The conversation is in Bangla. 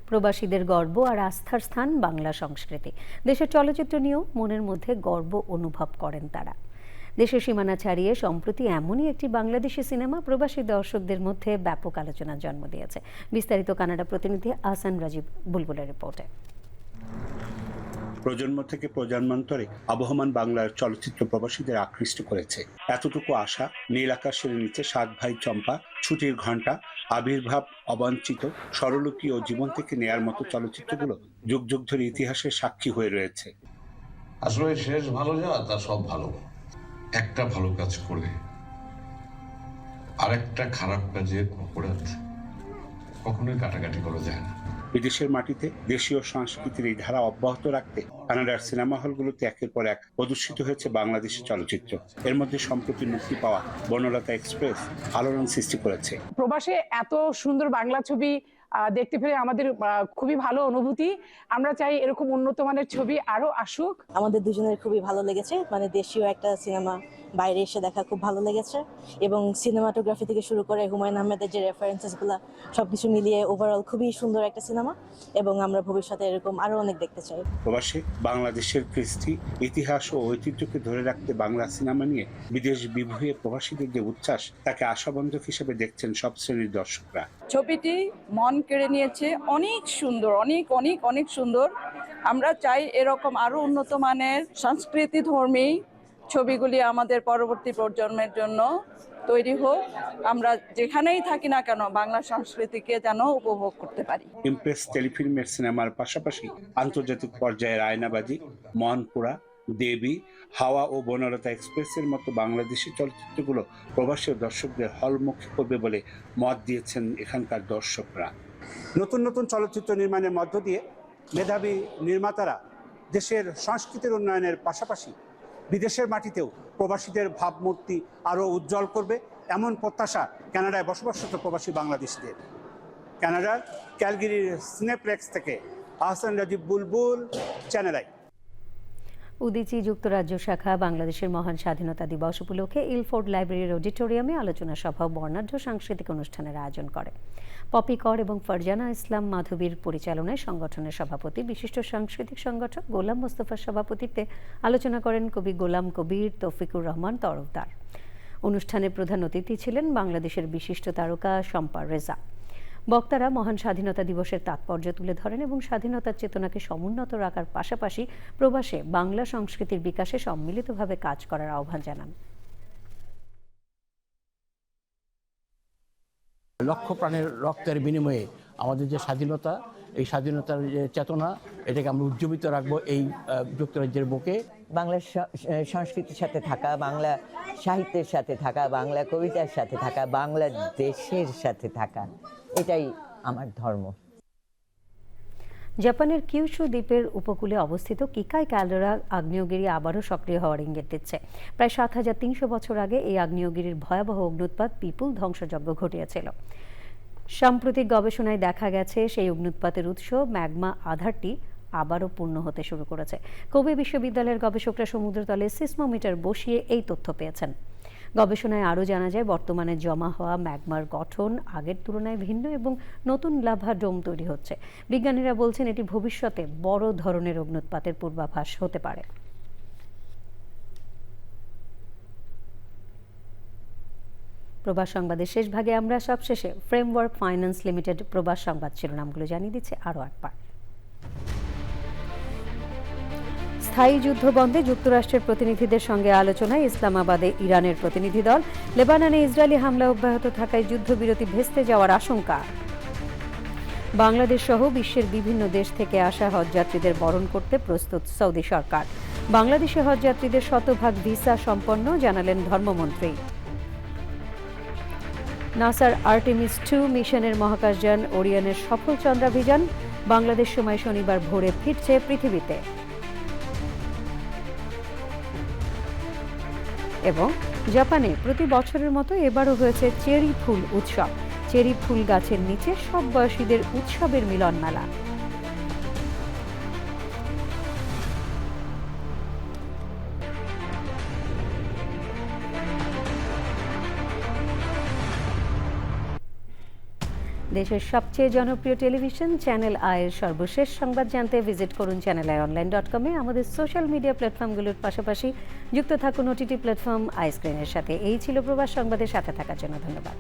প্রবাসীদের গর্ব আর আস্থার স্থান বাংলা সংস্কৃতি। দেশের চলচ্চিত্র নিয়েও মনের মধ্যে গর্ব অনুভব করেন তারা। দেশের সীমানা ছাড়িয়ে সম্প্রতি এমনই একটি বাংলাদেশি সিনেমা প্রবাসী দর্শকদের মধ্যে ব্যাপক আলোচনার জন্ম দিয়েছে। বিস্তারিত কানাডা প্রতিনিধি আহসান রাজীব বুলবুলের রিপোর্টে। প্রজন্ম থেকে প্রজন্মান্তরে আবহমান বাংলার চলচ্চিত্র প্রবাসীদের আকৃষ্ট করেছে। এতটুকু আশা, নীল আকাশের নিচে, সাত ভাই চম্পা, ছুটির ঘণ্টা, আবির্ভাব, অবাঞ্ছিত, স্বরলিপি ও জীবন থেকে নেয়ার মতো চলচ্চিত্রগুলো যুগ যুগ ধরে ইতিহাসের সাক্ষী হয়ে রয়েছে। আসলে শেষ ভালো যা তা সব ভালো। একটা ভালো কাজ করে আরেকটা খারাপ কাজের অপরাধ কখনোই কাটাকাটি করা যায় না। বিদেশের মাটিতে দেশীয় সংস্কৃতির এই ধারা অব্যাহত রাখতে কানাডার সিনেমা হলগুলোতে একের পর এক প্রদর্শিত হয়েছে বাংলাদেশের চলচ্চিত্র। এর মধ্যে সম্প্রতি মুক্তি পাওয়া বনলতা এক্সপ্রেস আলোড়ন সৃষ্টি করেছে। প্রবাসে এত সুন্দর বাংলা ছবি দেখতে পেরে আমাদের খুবই ভালো অনুভূতি। আমরা চাই এরকম উন্নত মানের ছবি আরো আসুক। আমাদের দুজনের খুবই ভালো লেগেছে, মানে দেশীয় একটা সিনেমা বাইরে এসে দেখা খুব ভালো লেগেছে, এবং সিনেমাটোগ্রাফি থেকে শুরু করে হুমায়ুন আহমেদের যে রেফারেন্সেস গুলা সবকিছু মিলিয়ে ওভারঅল খুবই সুন্দর একটা সিনেমা, এবং আমরা ভবিষ্যতে এরকম আরো অনেক দেখতে চাই। প্রবাসে বাংলাদেশের কৃষ্টি, ইতিহাস ও ঐতিহ্যকে ধরে রাখতে বাংলা সিনেমা নিয়ে বিদেশ বিভুঁইয়ে প্রবাসীদের যে উচ্ছ্বাস, তাকে আশাবন্ধক হিসেবে দেখছেন সব শ্রেণীর দর্শকরা। ছবিটি মন কেড়ে নিয়েছে, অনেক সুন্দর, অনেক অনেক অনেক সুন্দর। আমরা চাই এরকম আরো উন্নত মানের সংস্কৃতি ধর্মী ছবিগুলি আমাদের পরবর্তী প্রজন্মের জন্য তৈরি হোক। আমরা যেখানেই থাকি না কেন বাংলা সংস্কৃতিকে যেন উপভোগ করতে পারি। ইমপ্রেস টেলিফিল্মের সিনেমার পাশাপাশি আন্তর্জাতিক পর্যায়ের আয়নাবাজি, মনপুরা, দেবী, হাওয়া ও বনলতা এক্সপ্রেসের মতো বাংলাদেশি চলচ্চিত্রগুলো প্রবাসী দর্শকদের হলমুখী করবে বলে মত দিয়েছেন এখানকার দর্শকরা। নতুন নতুন চলচ্চিত্র নির্মাণের মধ্য দিয়ে মেধাবী নির্মাতারা দেশের সংস্কৃতির উন্নয়নের পাশাপাশি বিদেশের মাটিতেও প্রবাসীদের ভাবমূর্তি আরও উজ্জ্বল করবে, এমন প্রত্যাশা কানাডায় বসবাসরত প্রবাসী বাংলাদেশিদের। কানাডার ক্যালগেরির সিনেপ্লেক্স থেকে আহসান রাজীব বুলবুল, চ্যানেল আই। উদীচী যুক্তরাজ্য শাখা বাংলাদেশের মহান স্বাধীনতা দিবস উপলক্ষে ইলফোর্ড লাইব্রেরির অডিটোরিয়ামে আলোচনা সভা ও বর্ণাঢ্য সাংস্কৃতিক অনুষ্ঠানের আয়োজন করে। পপি কর এবং ফারজানা ইসলাম মাধবীর পরিচালনায় সংগঠনের সভাপতি, বিশিষ্ট সাংস্কৃতিক সংগঠক গোলাম মোস্তফার সভাপতিত্বে আলোচনা করেন কবি গোলাম কবির, তৌফিকুর রহমান তরফদার। অনুষ্ঠানে প্রধান অতিথি ছিলেন বাংলাদেশের বিশিষ্ট তারকা শম্পা রেজা। বক্তারা মহান স্বাধীনতা দিবসের তাৎপর্য তুলে ধরেন এবং স্বাধীনতার চেতনাকে সমুন্নত রাখার পাশাপাশি প্রবাসে বাংলা সংস্কৃতির বিকাশে সম্মিলিতভাবে কাজ করার আহ্বান জানান। লক্ষ প্রাণের রক্তের বিনিময়ে আমাদের যে স্বাধীনতা, এই স্বাধীনতার যে চেতনা, এটাকে আমরা উজ্জীবিত রাখবো এই যুক্তরাজ্যের বুকে। বাংলা সংস্কৃতির সাথে থাকা, বাংলা সাহিত্যের সাথে থাকা, বাংলা কবিতার সাথে থাকা, বাংলা দেশের সাথে থাকা, এটাই আমার ধর্ম। জাপানের কিউশু দ্বীপের উপকূলে অবস্থিত কিকাই ক্যালডেরা আগ্নেয়গিরি আবারও সক্রিয় হওয়ার ইঙ্গিত দিচ্ছে। প্রায় ৭৩০০ বছর আগে এই আগ্নেয়গিরির ভয়াবহ অগ্ন্যুৎপাত বিপুল ধ্বংসযজ্ঞ ঘটিয়েছিল। সাম্প্রতিক গবেষণায় দেখা গেছে সেই অগ্ন্যুৎপাতের উৎস ম্যাগমা আধারটি আবারও পূর্ণ হতে শুরু করেছে। কোবে বিশ্ববিদ্যালয়ের গবেষকরা সমুদ্রতলে সিসমোমিটার বসিয়ে এই তথ্য পেয়েছেন। গবেষণায় আরও জানা যায়, বর্তমানে জমা হওয়া ম্যাগমার গঠন আগের তুলনায় ভিন্ন এবং নতুন লাভা ডোম তৈরি হচ্ছে। বিজ্ঞানীরা বলছেন এটি ভবিষ্যতে বড় ধরনের অগ্ন্যুৎপাতের পূর্বাভাস হতে পারে। প্রবাস সংবাদের শেষ ভাগে আমরা সবশেষে ফ্রেমওয়ার্ক ফাইন্যান্স লিমিটেড প্রবাস সংবাদ শিরোনামগুলো জানিয়ে দিচ্ছে আরও একবার। স্থায়ী যুদ্ধ বন্ধে যুক্তরাষ্ট্রের প্রতিনিধিদের সঙ্গে আলোচনায় ইসলামাবাদে ইরানের প্রতিনিধি দল। লেবাননে ইসরায়েলি হামলা অব্যাহত থাকায় যুদ্ধবিরতি ভেস্তে যাওয়ার আশঙ্কা। বাংলাদেশ সহ বিশ্বের বিভিন্ন দেশ থেকে আসা হজযাত্রীদের বরণ করতে প্রস্তুত সৌদি সরকার। বাংলাদেশে হজযাত্রীদের শতভাগ ভিসা সম্পন্ন, জানালেন ধর্মমন্ত্রী। নাসার আর্টেমিস 2 মিশনের মহাকাশযান ওরিয়নের সফল চন্দ্রাভিযান। বাংলাদেশ সময় শনিবার ভোরে ফিরছে পৃথিবীতে। এবং জাপানে প্রতি বছরের মতো এবারও হয়েছে চেরি ফুল উৎসব। চেরি ফুল গাছের নিচে সব বয়সীদের উৎসবের মিলন মেলা। দেশের সবচেয়ে জনপ্রিয় টেলিভিশন চ্যানেল আয়ের সর্বশেষ সংবাদ জানতে ভিজিট করুন channelionline.com-এ। আমাদের সোশ্যাল মিডিয়া প্ল্যাটফর্মগুলোর পাশাপাশি যুক্ত থাকুন ওটিটি প্ল্যাটফর্ম আইস্ক্রিনের সাথে। এই ছিল প্রবাস সংবাদের সাথে থাকার জন্য ধন্যবাদ।